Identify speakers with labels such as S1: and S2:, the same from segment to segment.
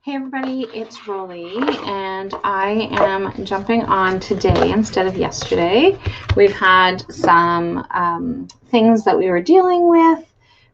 S1: Hey everybody, it's Rolly, and I am jumping on today instead of yesterday. We've had some things that we were dealing with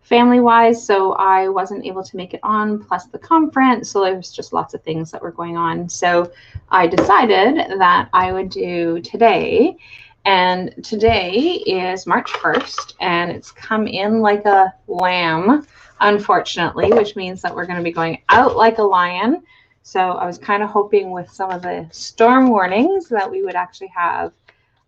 S1: family-wise, so I wasn't able to make it on, plus the conference, so there was just lots of things that were going on. So I decided that I would do today, and today is March 1st, and it's come in like a lamb, unfortunately, which means that we're going to be going out like a lion. So I was kind of hoping with some of the storm warnings that we would actually have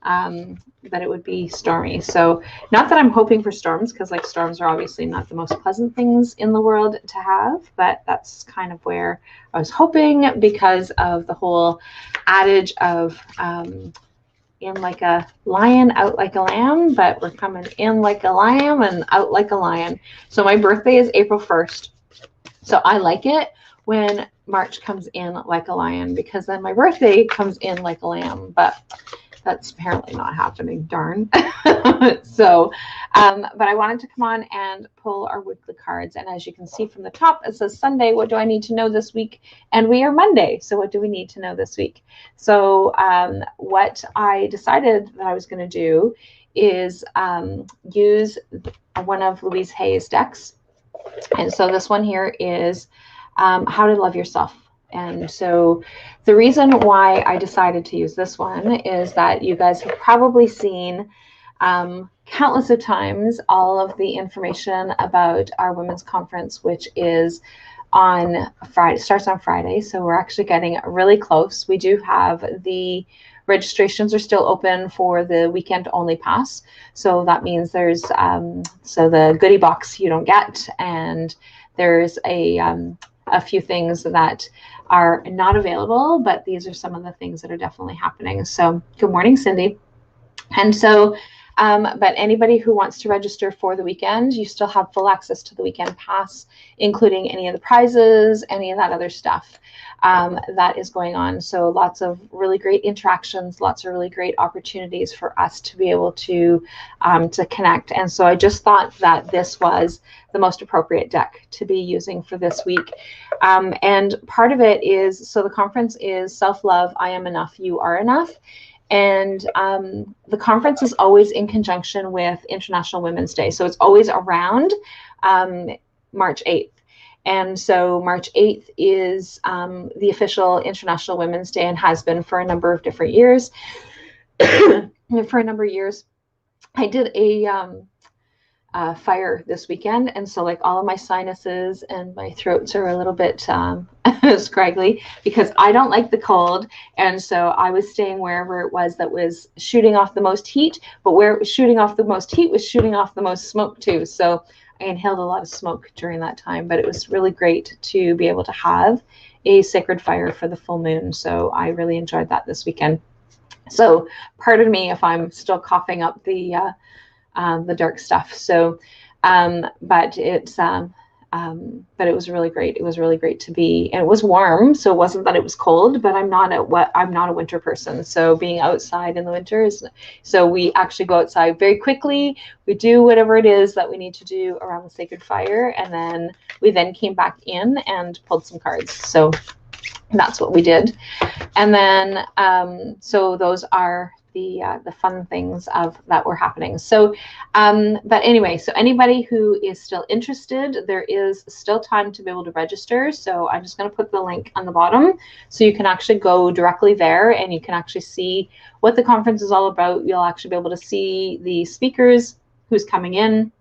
S1: that it would be stormy. So not that I'm hoping for storms, because like storms are obviously not the most pleasant things in the world to have, but that's kind of where I was hoping because of the whole adage of in like a lion, out like a lamb, but we're coming in like a lamb and out like a lion. So my birthday is April 1st. So I like it when March comes in like a lion, because then my birthday comes in like a lamb, but that's apparently not happening, darn. So, but I wanted to come on and pull our weekly cards. And as you can see from the top, it says Sunday, what do I need to know this week? And we are Monday. So what do we need to know this week? So what I decided that I was going to do is use one of Louise Hay's decks. And so this one here is How to Love Yourself. And so the reason why I decided to use this one is that you guys have probably seen countless of times all of the information about our women's conference, which is on Friday, starts on Friday. So we're actually getting really close. We do have the registrations are still open for the weekend only pass. So that means there's so the goodie box you don't get, and there's a few things that are not available, but these are some of the things that are definitely happening. So good morning, Cindy. And so, but anybody who wants to register for the weekend, you still have full access to the weekend pass, including any of the prizes, any of that other stuff that is going on. So lots of really great interactions, lots of really great opportunities for us to be able to connect. And so I just thought that this was the most appropriate deck to be using for this week. And part of it is, so the conference is Self-Love, I Am Enough, You Are Enough. And the conference is always in conjunction with International Women's Day. So it's always around March 8th. And so March 8th is the official International Women's Day, and has been for a number of different years. For a number of years, I did a fire this weekend, and so like all of my sinuses and my throats are a little bit scraggly because I don't like the cold, and so I was staying wherever it was that was shooting off the most heat, but where it was shooting off the most heat was shooting off the most smoke too. So I inhaled a lot of smoke during that time, but it was really great to be able to have a sacred fire for the full moon. So I really enjoyed that this weekend. So pardon me if I'm still coughing up the dark stuff. So, but it was really great. It was really great to be, and it was warm. So it wasn't that it was cold, but I'm not a winter person. So being outside in the winter is, so we actually go outside very quickly. We do whatever it is that we need to do around the sacred fire. And then we then came back in and pulled some cards. So that's what we did. And then, so those are the fun things of that were happening. So, but anyway, so anybody who is still interested, there is still time to be able to register. So I'm just going to put the link on the bottom so you can actually go directly there and you can actually see what the conference is all about. You'll actually be able to see the speakers, who's coming in,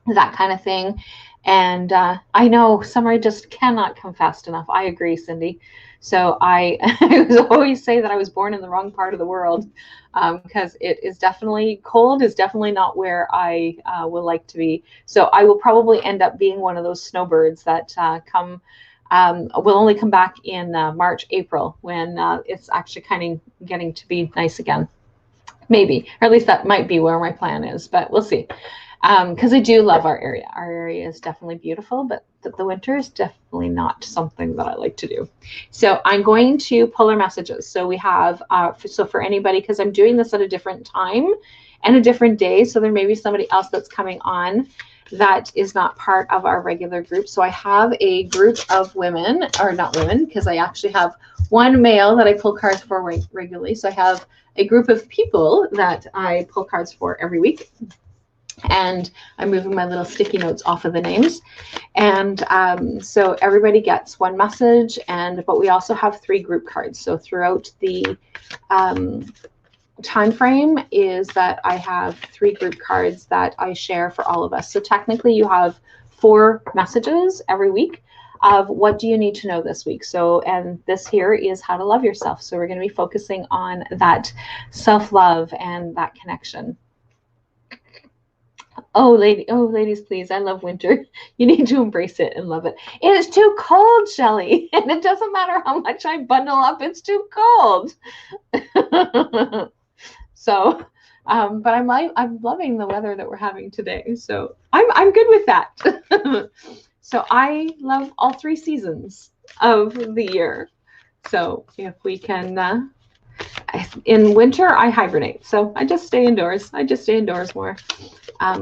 S1: that kind of thing. And I know summer just cannot come fast enough. I agree, Cindy. So I always say that I was born in the wrong part of the world, because it is definitely cold, is definitely not where I will like to be. So I will probably end up being one of those snowbirds that will only come back in March, April, when it's actually kind of getting to be nice again. Maybe, or at least that might be where my plan is, but we'll see. Because I do love our area. Our area is definitely beautiful, but the winter is definitely not something that I like to do. So I'm going to pull our messages. So we have, so for anybody, because I'm doing this at a different time and a different day, so there may be somebody else that's coming on that is not part of our regular group. So I have a group of women, or not women, because I actually have one male that I pull cards for regularly. So I have a group of people that I pull cards for every week. And I'm moving my little sticky notes off of the names. And so everybody gets one message, but we also have 3 group cards. So throughout the time frame is that I have 3 group cards that I share for all of us. So technically you have 4 messages every week of what do you need to know this week. So, and this here is how to love yourself. So we're going to be focusing on that self-love and that connection. Oh, ladies, please. I love winter. You need to embrace it and love it. It is too cold, Shelly. And it doesn't matter how much I bundle up. It's too cold. So, but I'm loving the weather that we're having today. So I'm good with that. So I love all 3 seasons of the year. So if we can, in winter, I hibernate. So I just stay indoors. I just stay indoors more.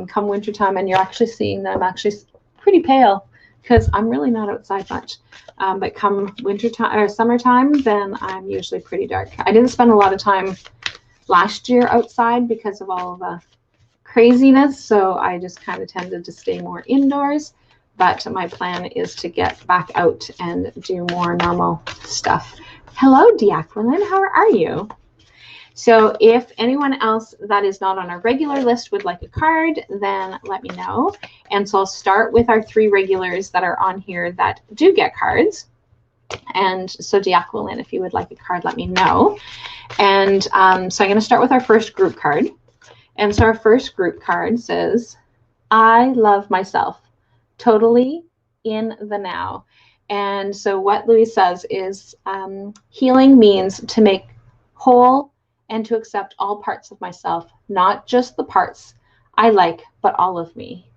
S1: Come wintertime, and you're actually seeing that I'm actually pretty pale because I'm really not outside much. But come wintertime or summertime, then I'm usually pretty dark. I didn't spend a lot of time last year outside because of all of the craziness, so I just kind of tended to stay more indoors. But my plan is to get back out and do more normal stuff. Hello, Diaquilin, how are you? So if anyone else that is not on our regular list would like a card, then let me know. And so I'll start with our 3 regulars that are on here that do get cards. And so Diaquilin, if you would like a card, let me know. And so I'm going to start with our first group card. And so our first group card says, I love myself, totally in the now. And so what Louise says is healing means to make whole and to accept all parts of myself, not just the parts I like, but all of me.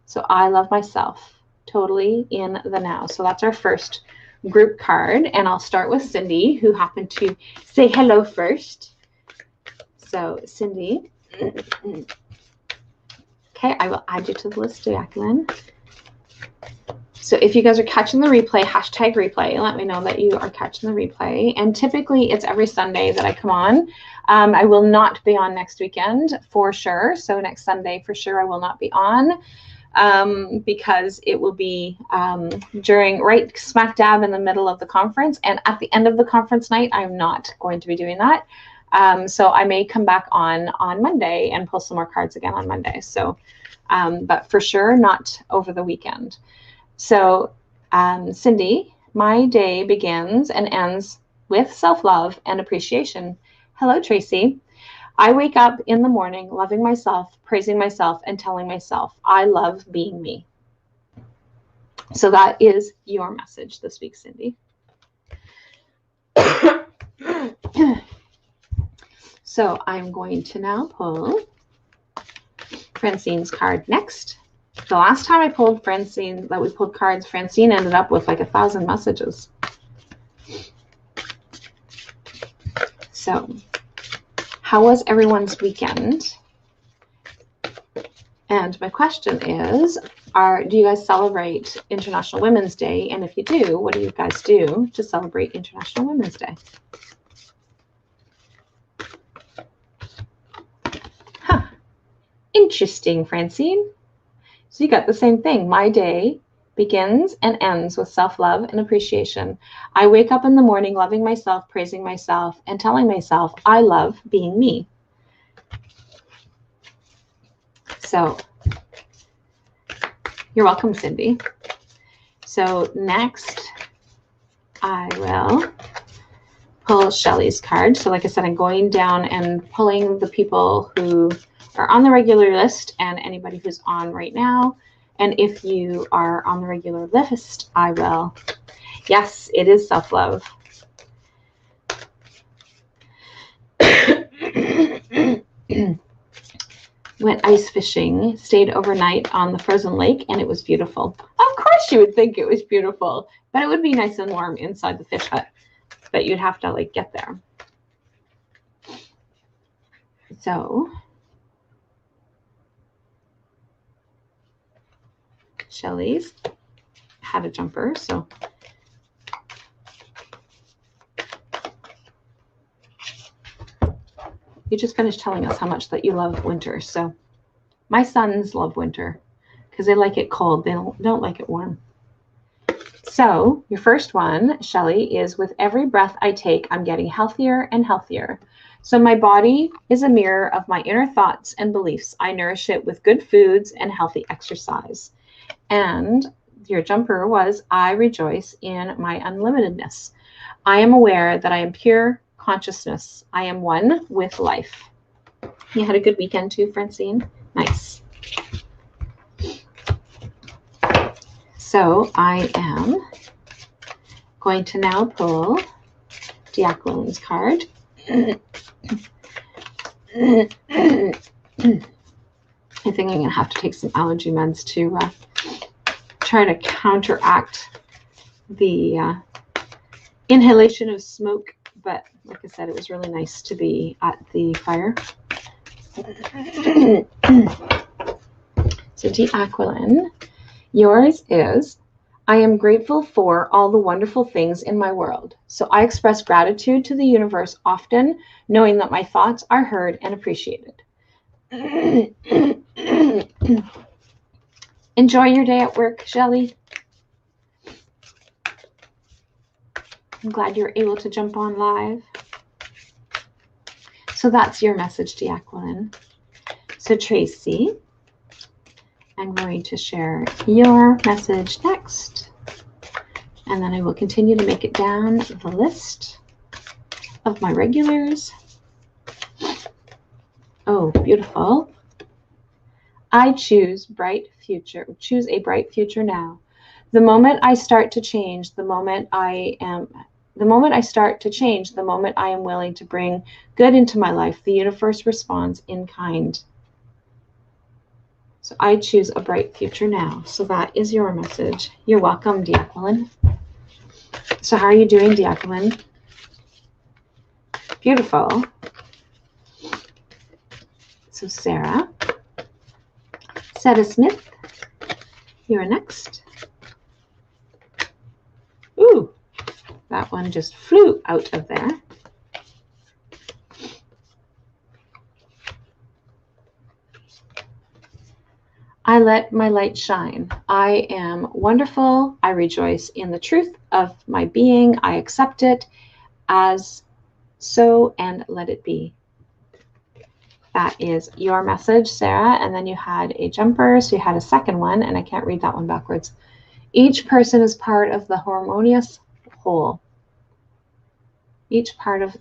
S1: So I love myself, totally in the now. So that's our first group card. And I'll start with Cindy, who happened to say hello first. So Cindy. Okay, I will add you to the list, Jacqueline. So if you guys are catching the replay, hashtag replay, let me know that you are catching the replay. And typically it's every Sunday that I come on. I will not be on next weekend for sure. So next Sunday for sure I will not be on because it will be during right smack dab in the middle of the conference. And at the end of the conference night, I'm not going to be doing that. So I may come back on Monday and pull some more cards again on Monday. So, but for sure not over the weekend. So, Cindy, my day begins and ends with self-love and appreciation. Hello, Tracy. I wake up in the morning loving myself, praising myself, and telling myself, I love being me. So that is your message this week, Cindy. So I'm going to now pull Francine's card next. The last time I pulled Francine, that we pulled cards, Francine ended up with like 1,000 messages. So, how was everyone's weekend? And my question is, do you guys celebrate International Women's Day? And if you do, what do you guys do to celebrate International Women's Day? Huh. Interesting, Francine. So you got the same thing. My day begins and ends with self-love and appreciation. I wake up in the morning loving myself, praising myself, and telling myself I love being me. So you're welcome, Cindy. So next I will pull Shelly's card. So like I said, I'm going down and pulling the people who are on the regular list and anybody who's on right now. And if you are on the regular list, I will. Yes, it is self-love. Went ice fishing, stayed overnight on the frozen lake, and it was beautiful. Of course you would think it was beautiful, but it would be nice and warm inside the fish hut. But you'd have to like get there. So Shelly's had a jumper, so you just finished telling us how much that you love winter. So my sons love winter because they like it cold. They don't like it warm. So your first one, Shelly, is with every breath I take, I'm getting healthier and healthier. So my body is a mirror of my inner thoughts and beliefs. I nourish it with good foods and healthy exercise. And your jumper was, I rejoice in my unlimitedness. I am aware that I am pure consciousness. I am one with life. You had a good weekend too, Francine? Nice. So I am going to now pull Diaquiline's card. I think I'm going to have to take some allergy meds to try to counteract the inhalation of smoke. But like I said, it was really nice to be at the fire. So Diaquiline, yours is, I am grateful for all the wonderful things in my world. So I express gratitude to the universe often, knowing that my thoughts are heard and appreciated. Enjoy your day at work, Shelly. I'm glad you're able to jump on live. So that's your message, Diaquiline. So Tracy, I'm going to share your message next. And then I will continue to make it down the list of my regulars. Oh, beautiful. I choose bright future. Choose a bright future now. The moment I start to change, the moment I start to change, the moment I am willing to bring good into my life, the universe responds in kind. So I choose a bright future now. So that is your message. You're welcome, Diaquiline. So how are you doing, Diaquiline? Beautiful. So Sarah. Seta Smith, you're next. Ooh, that one just flew out of there. I let my light shine. I am wonderful. I rejoice in the truth of my being. I accept it as so and let it be. That is your message, Sarah. And then you had a jumper, so you had a second one, and I can't read that one backwards. Each person is part of the harmonious whole. Each person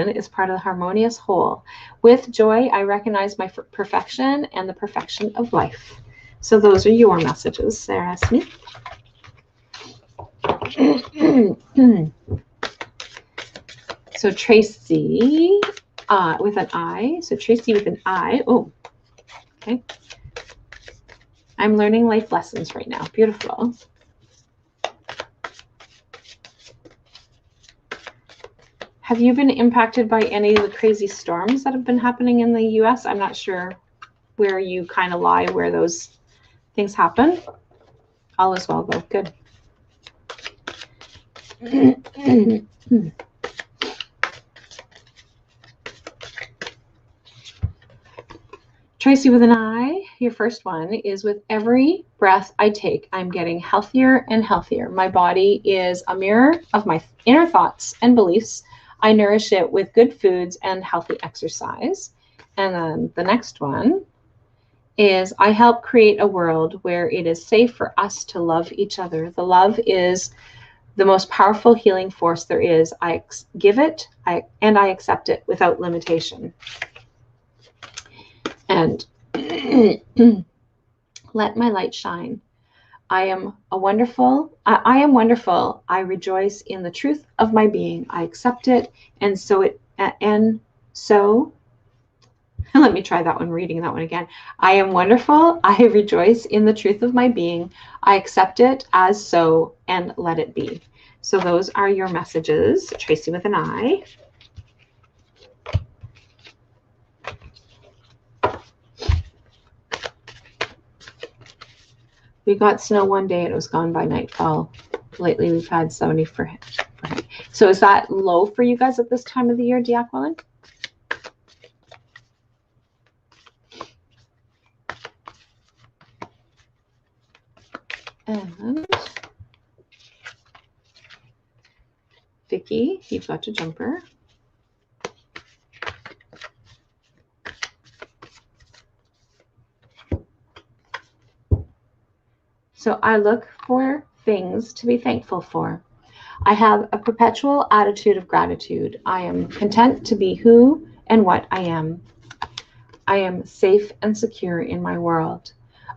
S1: is part of the harmonious whole. With joy, I recognize my perfection and the perfection of life. So those are your messages, Sarah Smith. So Tracy with an I. So Tracy with an I. Oh, okay. I'm learning life lessons right now. Beautiful. Have you been impacted by any of the crazy storms that have been happening in the US? I'm not sure where you kind of lie, where those things happen. All is well, though. Good. Tracy with an I, your first one is with every breath I take, I'm getting healthier and healthier. My body is a mirror of my inner thoughts and beliefs. I nourish it with good foods and healthy exercise. And then the next one is I help create a world where it is safe for us to love each other. The love is the most powerful healing force there is. I give it and I accept it without limitation. And let my light shine. I am wonderful. I rejoice in the truth of my being. I accept it. And so let me try that one, reading that one again. I am wonderful. I rejoice in the truth of my being. I accept it as so and let it be. So those are your messages, Tracy with an I. We got snow one day, it was gone by nightfall. Lately, we've had 70 for him. So is that low for you guys at this time of the year, Diaquilin? And Vicky, you've got a jumper. So I look for things to be thankful for. I have a perpetual attitude of gratitude. I am content to be who and what I am. I am safe and secure in my world.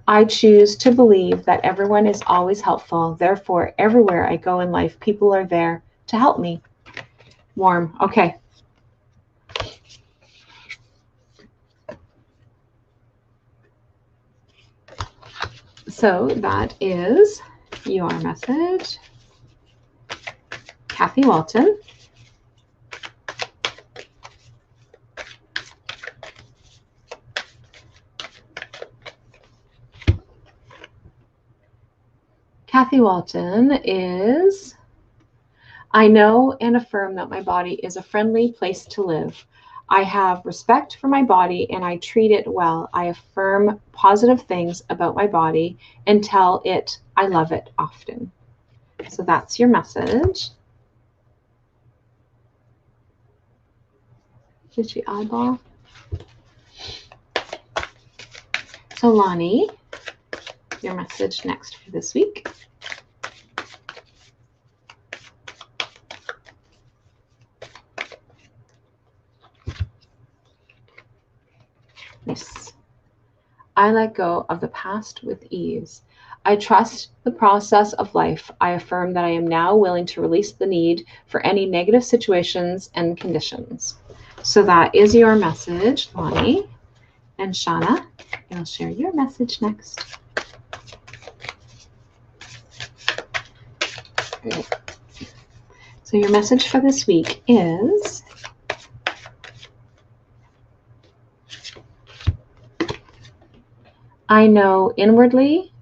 S1: I choose to believe that everyone is always helpful. Therefore, everywhere I go in life, people are there to help me. Warm. Okay. So that is your message. Kathy Walton. Kathy Walton is, I know and affirm that my body is a friendly place to live. I have respect for my body and I treat it well. I affirm positive things about my body and tell it I love it often. So that's your message. Did she eyeball? So Lonnie, your message next for this week. Nice. I let go of the past with ease. I trust the process of life. I affirm that I am now willing to release the need for any negative situations and conditions. So that is your message, Lonnie. And Shauna, I'll share your message next. So your message for this week is, I know inwardly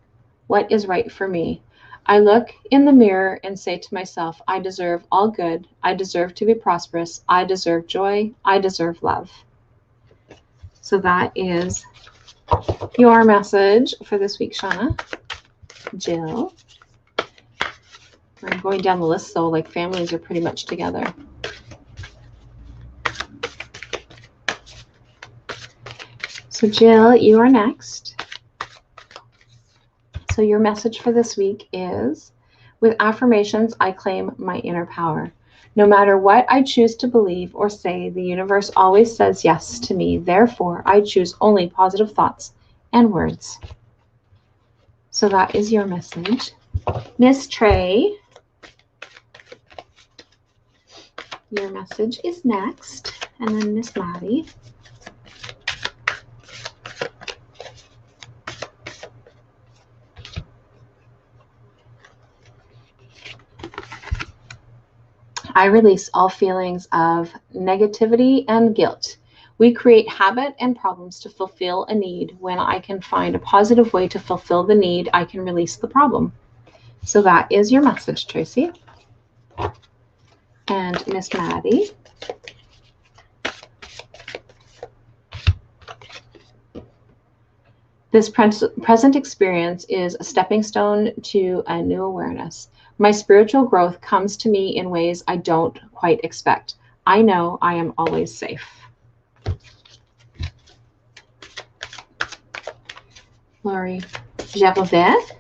S1: what is right for me. I look in the mirror and say to myself, I deserve all good. I deserve to be prosperous. I deserve joy. I deserve love. So that is your message for this week, Shauna. Jill. I'm going down the list, so like families are pretty much together. So Jill, you are next. So your message for this week is, with affirmations, I claim my inner power. No matter what I choose to believe or say, the universe always says yes to me. Therefore, I choose only positive thoughts and words. So that is your message. Miss Trey, your message is next. And then Miss Maddie. I release all feelings of negativity and guilt. We create habit and problems to fulfill a need. When I can find a positive way to fulfill the need, I can release the problem. So that is your message, Tracy. And Miss Maddie. This present experience is a stepping stone to a new awareness. My spiritual growth comes to me in ways I don't quite expect. I know I am always safe. Lori Javelvet.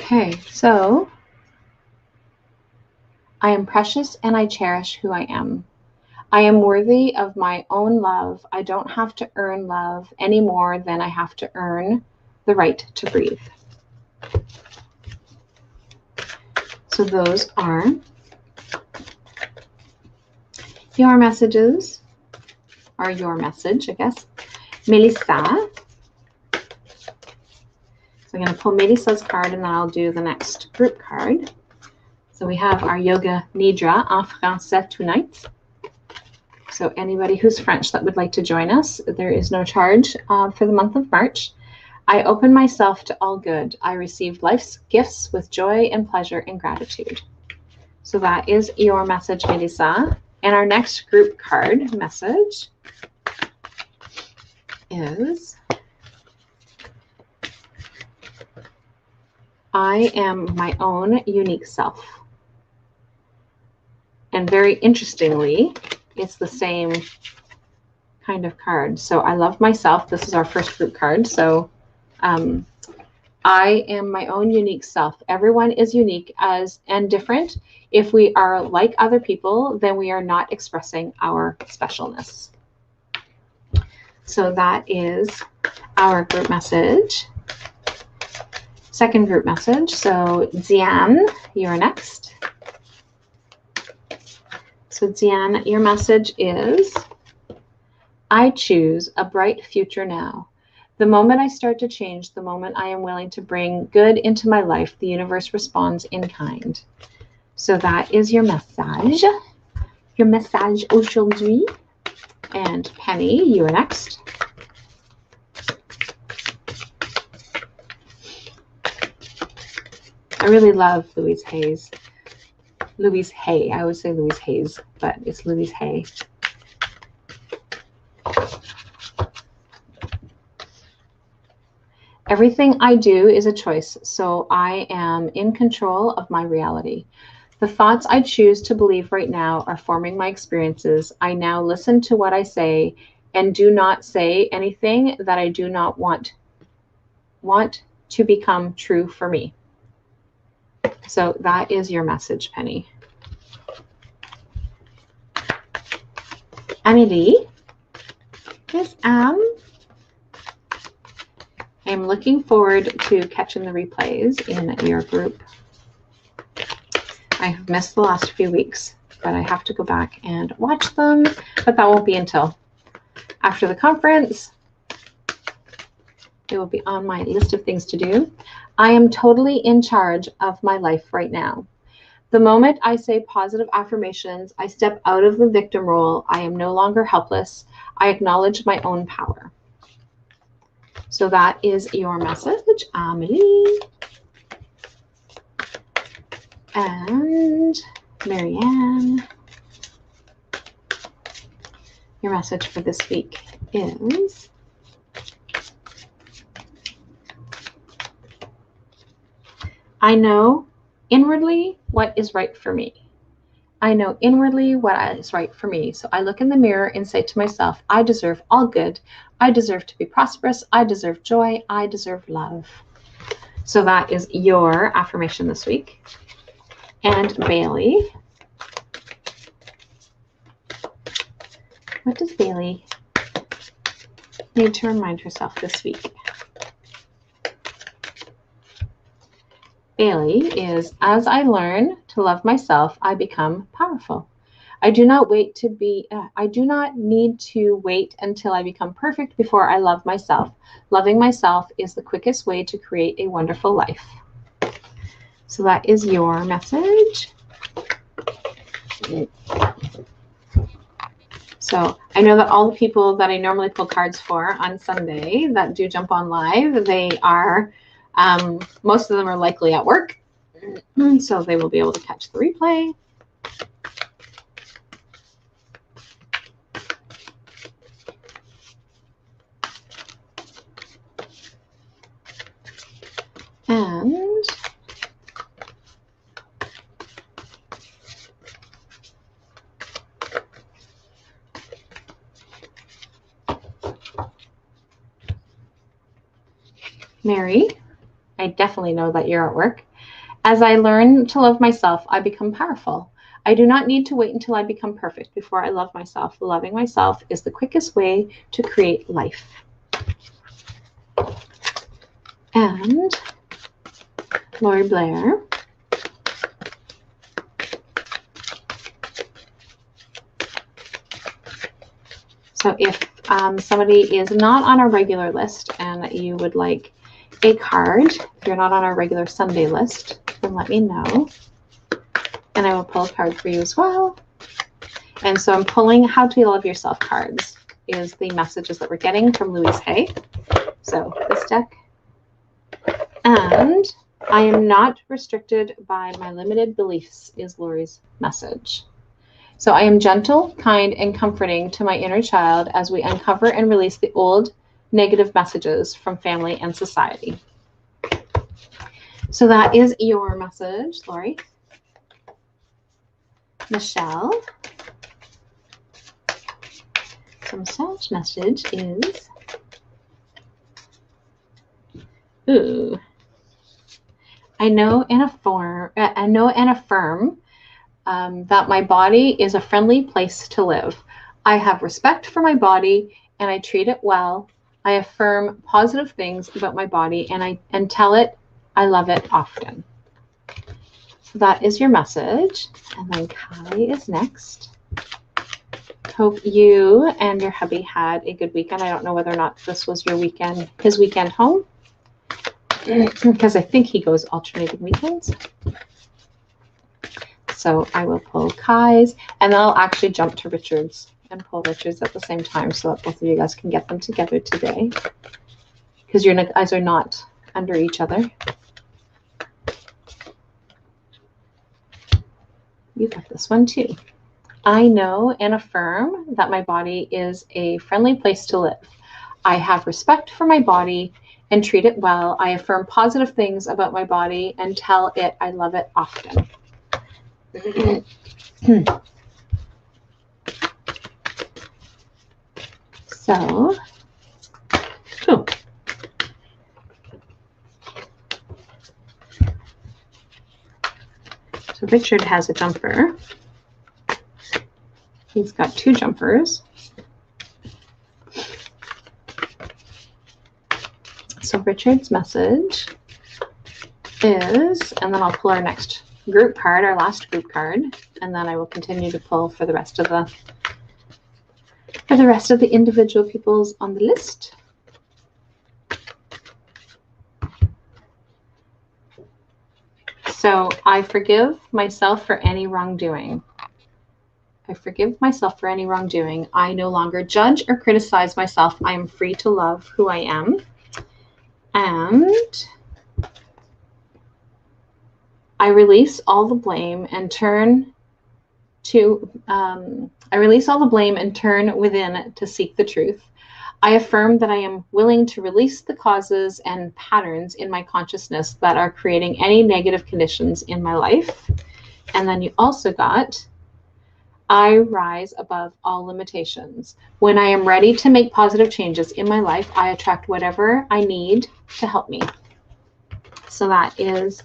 S1: Okay, so I am precious and I cherish who I am. I am worthy of my own love. I don't have to earn love any more than I have to earn the right to breathe. So those are your messages, or your message, I guess. Melissa. So I'm going to pull Melissa's card and then I'll do the next group card. So we have our Yoga Nidra en français tonight. So anybody who's French that would like to join us, there is no charge for the month of March. I open myself to all good. I receive life's gifts with joy and pleasure and gratitude. So that is your message, Melissa. And our next group card message is, I am my own unique self. And very interestingly, it's the same kind of card. So I love myself. This is our first group card. So I am my own unique self. Everyone is unique and different. If we are like other people, then we are not expressing our specialness. So that is our group message. Second group message. So Diane, you're next. So Diane, your message is, I choose a bright future now. The moment I start to change, the moment I am willing to bring good into my life, the universe responds in kind. So that is your message aujourd'hui. And Penny, you are next. I really love Louise Hayes. Louise Hay. I would say Louise Hayes, but it's Louise Hay. Everything I do is a choice, so I am in control of my reality. The thoughts I choose to believe right now are forming my experiences. I now listen to what I say and do not say anything that I do not want to become true for me. So that is your message, Penny. Amélie. Yes, I'm looking forward to catching the replays in your group. I have missed the last few weeks, but I have to go back and watch them, but that won't be until after the conference. It will be on my list of things to do. I am totally in charge of my life right now. The moment I say positive affirmations, I step out of the victim role. I am no longer helpless. I acknowledge my own power. So that is your message, Amelie. And Marianne, your message for this week is, I know inwardly what is right for me. I know inwardly what is right for me. So I look in the mirror and say to myself, I deserve all good. I deserve to be prosperous. I deserve joy. I deserve love. So that is your affirmation this week. And Bailey, what does Bailey need to remind herself this week? Bailey is, as I learn to love myself, I become powerful. I do not need to wait until I become perfect before I love myself. Loving myself is the quickest way to create a wonderful life. So that is your message. So I know that all the people that I normally pull cards for on Sunday that do jump on live, they are, most of them are likely at work, so they will be able to catch the replay. And Mary, I definitely know that you're at work. As I learn to love myself, I become powerful. I do not need to wait until I become perfect before I love myself. Loving myself is the quickest way to create life. And Lori Blair. So if somebody is not on our regular list and you would like a card, if you're not on our regular Sunday list, then let me know. And I will pull a card for you as well. And so I'm pulling How to Love Yourself cards is the messages that we're getting from Louise Hay. So this deck. And I am not restricted by my limited beliefs is Lori's message. So I am gentle, kind, and comforting to my inner child as we uncover and release the old negative messages from family and society. So that is your message, Lori. Michelle. So Michelle's message is, ooh, I know and affirm that my body is a friendly place to live. I have respect for my body and I treat it well. I affirm positive things about my body and tell it I love it often. So that is your message. And then Kai is next. Hope you and your hubby had a good weekend. I don't know whether or not this was your weekend, his weekend home, because I think he goes alternating weekends. So I will pull Kai's, and then I'll actually jump to Richard's and pull Richard's at the same time so that both of you guys can get them together today, because your guys are not under each other. You got this one too. I know and affirm that my body is a friendly place to live. I have respect for my body and treat it well. I affirm positive things about my body and tell it I love it often. So, cool. So Richard has a jumper. He's got two jumpers. So Richard's message is, and then I'll pull our next group card, our last group card, and then I will continue to pull for the rest of the individual peoples on the list. So I forgive myself for any wrongdoing. I forgive myself for any wrongdoing. I no longer judge or criticize myself. I am free to love who I am. And I release all the blame and turn within to seek the truth. I affirm that I am willing to release the causes and patterns in my consciousness that are creating any negative conditions in my life. And then you also got, I rise above all limitations. When I am ready to make positive changes in my life, I attract whatever I need to help me. So that is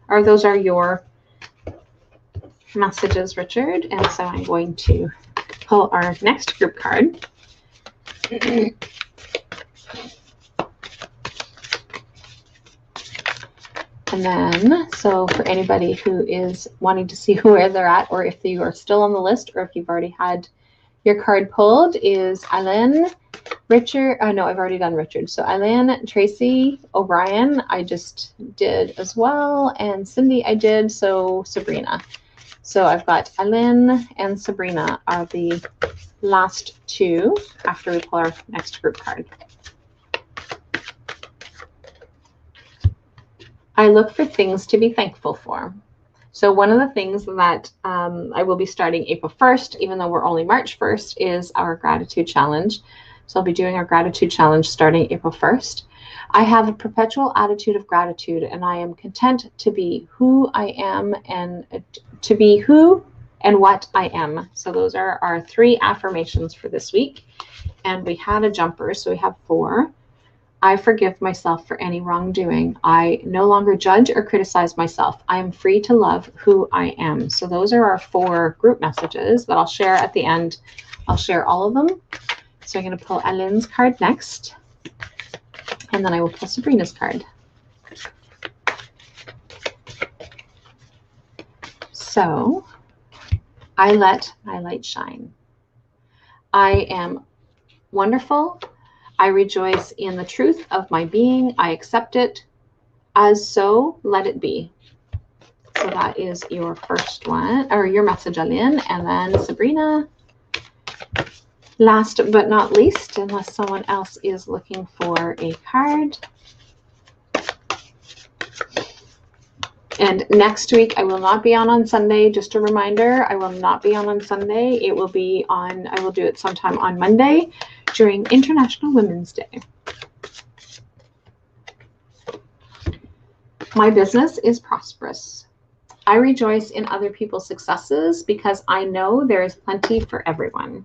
S1: those are your messages, Richard. And so I'm going to pull our next group card. And then, so for anybody who is wanting to see where they're at, or if you are still on the list, or if you've already had your card pulled, is Eileen, Richard. No, I've already done Richard. So Eileen, Tracy, O'Brien, I just did as well. And Cindy, I did. So Sabrina. So I've got Eileen and Sabrina are the last two after we pull our next group card. I look for things to be thankful for. So one of the things that I will be starting April 1st, even though we're only March 1st, is our gratitude challenge. So I'll be doing our gratitude challenge starting April 1st. I have a perpetual attitude of gratitude, and I am content to be who I am and to be who and what I am. So those are our 3 affirmations for this week. And we had a jumper, so we have 4. I forgive myself for any wrongdoing. I no longer judge or criticize myself. I am free to love who I am. So those are our 4 group messages that I'll share at the end. I'll share all of them. So I'm going to pull Aline's card next, and then I will pull Sabrina's card. So I let my light shine. I am wonderful. I rejoice in the truth of my being. I accept it as so, let it be. So that is your first one, or your message, Aline. And then Sabrina, last but not least, unless someone else is looking for a card. And next week, I will not be on Sunday. Just a reminder, I will not be on Sunday. It will be on, I will do it sometime on Monday during International Women's Day. My business is prosperous. I rejoice in other people's successes because I know there is plenty for everyone.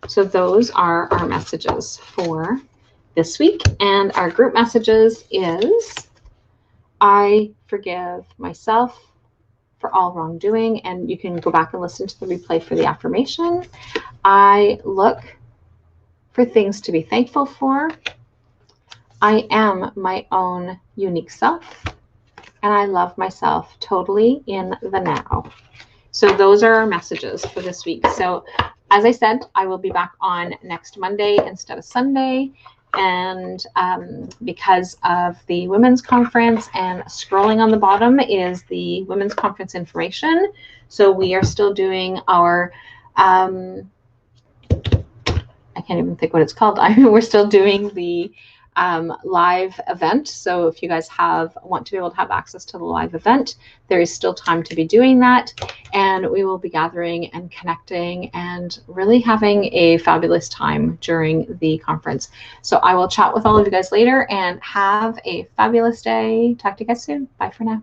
S1: So those are our messages for this week. And our group messages is, I forgive myself for all wrongdoing. And you can go back and listen to the replay for the affirmation. I look for things to be thankful for. I am my own unique self. And I love myself totally in the now. So those are our messages for this week. So as I said, I will be back on next Monday instead of Sunday. And because of the women's conference, and scrolling on the bottom is the women's conference information. So we are still doing our, I can't even think what it's called. We're still doing the live event. So if you guys want to be able to have access to the live event, there is still time to be doing that. And we will be gathering and connecting and really having a fabulous time during the conference. So I will chat with all of you guys later, and have a fabulous day. Talk to you guys soon. Bye for now.